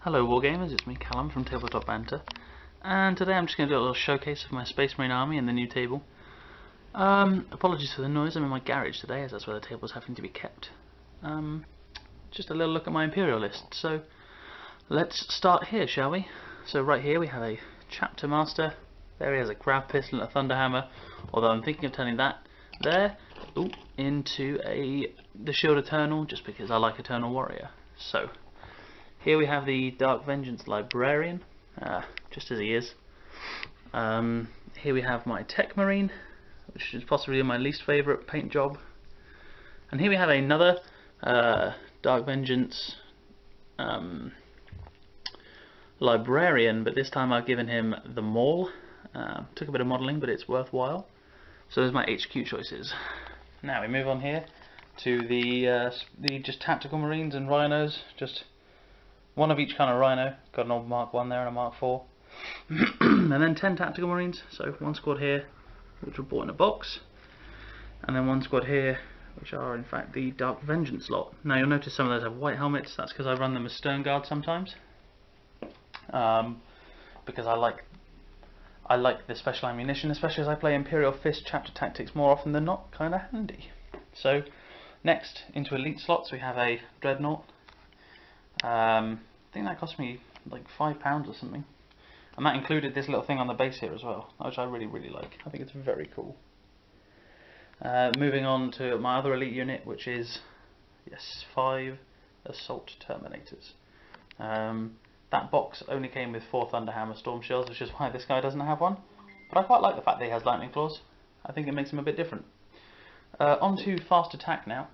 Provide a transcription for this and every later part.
Hello Wargamers, it's me Callum from Tabletop Banter, and today I'm just going to do a little showcase of my Space Marine army and the new table. Apologies for the noise, I'm in my garage today as that's where the table's having to be kept. Just a little look at my Imperial list, so let's start here, shall we? So right here we have a Chapter Master, there he has a Grab Pistol and a Thunderhammer, although I'm thinking of turning that there into the Shield Eternal, just because I like Eternal Warrior. So here we have the Dark Vengeance Librarian, just as he is. Here we have my Tech Marine, which is possibly my least favourite paint job. And here we have another Dark Vengeance Librarian, but this time I've given him the Maul. Took a bit of modelling, but it's worthwhile. So there's my HQ choices. Now we move on here to the just tactical Marines and Rhinos, just one of each kind of Rhino. Got an old Mark 1 there and a Mark 4. And then 10 tactical Marines, so one squad here, which were bought in a box, and then one squad here, which are in fact the Dark Vengeance lot. Now you'll notice some of those have white helmets. That's because I run them as Stern Guard sometimes, because I like the special ammunition, especially as I play Imperial Fist Chapter Tactics more often than not. Kinda handy. So next, into elite slots, we have a Dreadnought. I think that cost me like £5 or something, and that included this little thing on the base here as well, which I really like. I think it's very cool. Moving on to my other elite unit, which is 5 Assault Terminators. That box only came with 4 Thunderhammer Storm Shells, which is why this guy doesn't have one, but I quite like the fact that he has lightning claws. I think it makes him a bit different. On to fast attack now.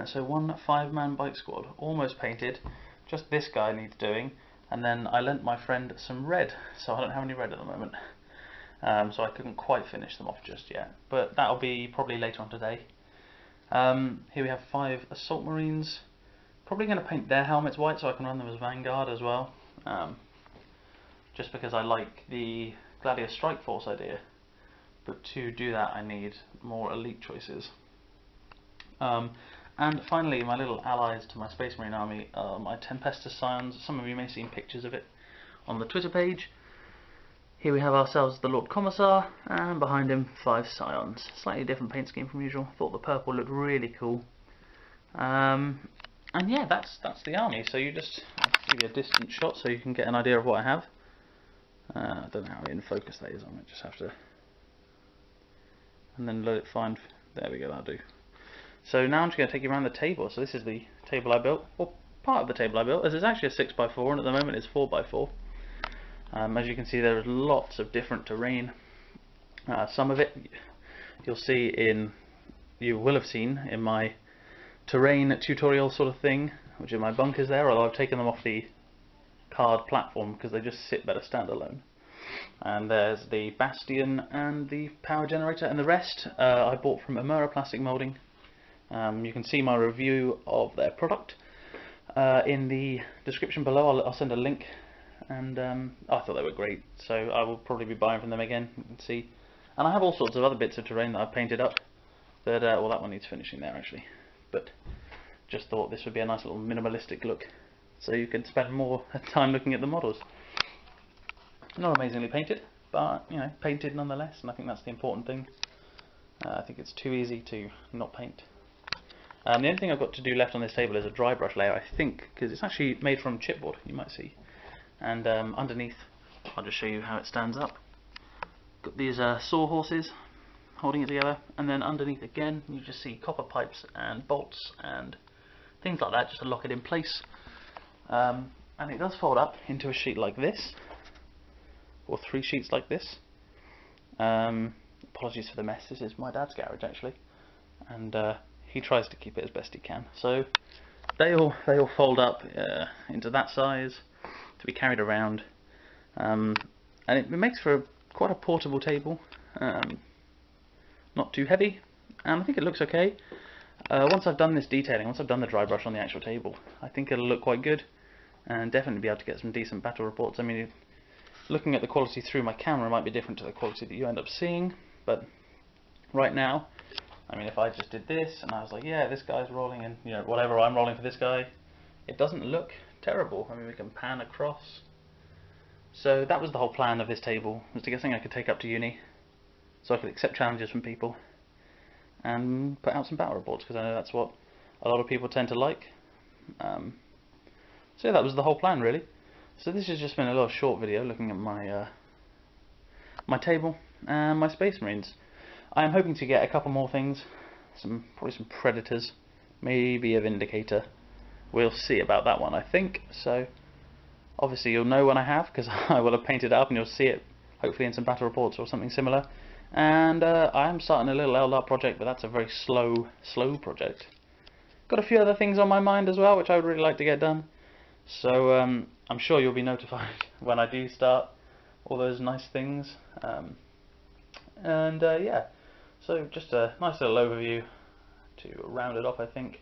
So one 5-man bike squad, almost painted. Just this guy needs doing, and then I lent my friend some red, so I don't have any red at the moment. So I couldn't quite finish them off just yet, but that'll be probably later on today. Here we have 5 Assault Marines. Probably going to paint their helmets white so I can run them as Vanguard as well. Just because I like the Gladius Strike Force idea, but to do that I need more elite choices. And finally, my little allies to my Space Marine army are my Tempestus Scions. Some of you may have seen pictures of it on the Twitter page. Here we have ourselves the Lord Commissar, and behind him 5 Scions. Slightly different paint scheme from usual. Thought the purple looked really cool. And yeah, that's the army. So I'll give you a distant shot so you can get an idea of what I have. I don't know how in focus that is. I might just have to, and then let it find. There we go. That'll do. So now I'm just going to take you around the table. So this is the table I built, or part of the table I built. This is actually a 6x4, and at the moment it's 4x4. As you can see, there is lots of different terrain. Some of it you will have seen in my terrain tutorial sort of thing, which are my bunkers there, although I've taken them off the card platform because they just sit better standalone. And there's the bastion and the power generator, and the rest I bought from Amura Plastic Moulding. You can see my review of their product in the description below. I'll send a link, and I thought they were great, so I will probably be buying from them again. You can see, and I have all sorts of other bits of terrain that I've painted up. That well, that one needs finishing there actually, but just thought this would be a nice little minimalistic look, so you can spend more time looking at the models. Not amazingly painted, but you know, painted nonetheless, and I think that's the important thing. I think it's too easy to not paint. The only thing I've got to do left on this table is a dry brush layer, I think, because it's actually made from chipboard, you might see. And underneath, I'll just show you how it stands up. Got these sawhorses holding it together, and then underneath again, you just see copper pipes and bolts and things like that, just to lock it in place. And it does fold up into a sheet like this, or 3 sheets like this. Apologies for the mess. This is my dad's garage actually, and he tries to keep it as best he can. So they all fold up into that size to be carried around, and it makes for quite a portable table. Not too heavy, and I think it looks okay. Once I've done this detailing, once I've done the dry brush on the actual table, I think it'll look quite good, and definitely be able to get some decent battle reports. I mean, looking at the quality through my camera might be different to the quality that you end up seeing, but right now, I mean, if I just did this and I was like, yeah, this guy's rolling, and you know, whatever I'm rolling for this guy, it doesn't look terrible. I mean, we can pan across. So that was the whole plan of this table, was to get something I could take up to uni, so I could accept challenges from people, and put out some battle reports, because I know that's what a lot of people tend to like. So yeah, that was the whole plan, really. So this has just been a little short video looking at my my table and my Space Marines. I am hoping to get a couple more things, probably some Predators, maybe a Vindicator. We'll see about that one, I think. So obviously you'll know when I have, because I will have painted it up and you'll see it hopefully in some battle reports or something similar. And I am starting a little LDAR project, but that's a very slow project. Got a few other things on my mind as well, which I would really like to get done. So I'm sure you'll be notified when I do start all those nice things. Yeah, so just a nice little overview to round it off, I think.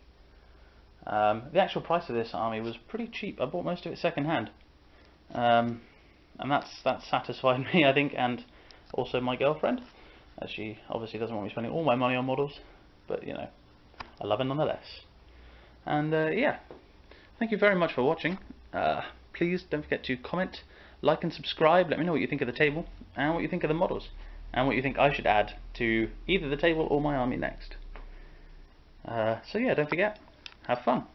The actual price of this army was pretty cheap. I bought most of it second hand. And that's satisfied me, I think, and also my girlfriend, as she obviously doesn't want me spending all my money on models, but you know, I love it nonetheless. And yeah, thank you very much for watching. Please don't forget to comment, like and subscribe. Let me know what you think of the table and what you think of the models and what you think I should add to either the table or my army next. So yeah, don't forget, have fun.